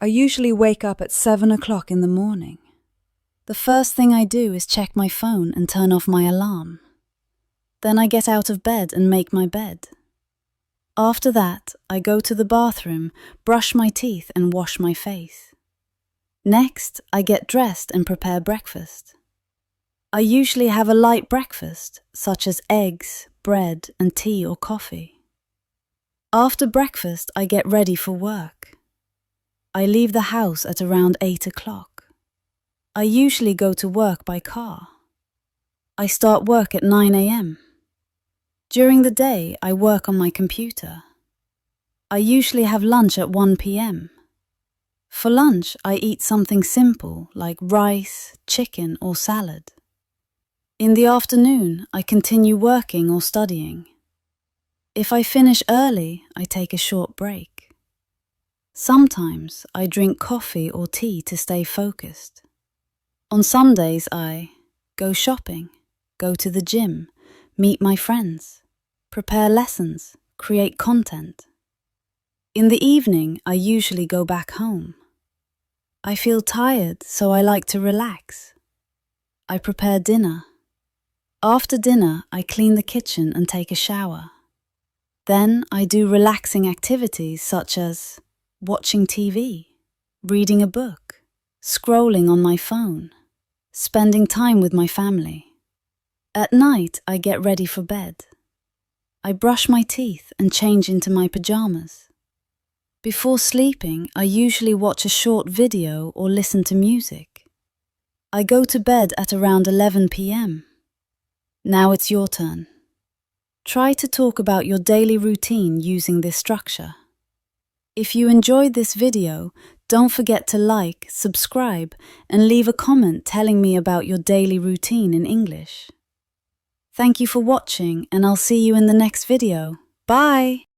I usually wake up at 7 o'clock in the morning. The first thing I do is check my phone and turn off my alarm. Then I get out of bed and make my bed. After that, I go to the bathroom, brush my teeth and wash my face. Next, I get dressed and prepare breakfast. I usually have a light breakfast, such as eggs, bread, and tea or coffee. After breakfast, I get ready for work. I leave the house at around 8 o'clock. I usually go to work by car. I start work at 9 a.m. During the day, I work on my computer. I usually have lunch at 1 p.m. For lunch, I eat something simple like rice, chicken, or salad. In the afternoon, I continue working or studying. If I finish early, I take a short break. Sometimes I drink coffee or tea to stay focused. On some days I go shopping, go to the gym, meet my friends, prepare lessons, create content. In the evening, I usually go back home. I feel tired, so I like to relax. I prepare dinner. After dinner, I clean the kitchen and take a shower. Then I do relaxing activities such as watching TV, reading a book, scrolling on my phone, spending time with my family. At night, I get ready for bed. I brush my teeth and change into my pajamas. Before sleeping, I usually watch a short video or listen to music. I go to bed at around 11 p.m. Now it's your turn. Try to talk about your daily routine using this structure. If you enjoyed this video, don't forget to like, subscribe, and leave a comment telling me about your daily routine in English. Thank you for watching, and I'll see you in the next video. Bye!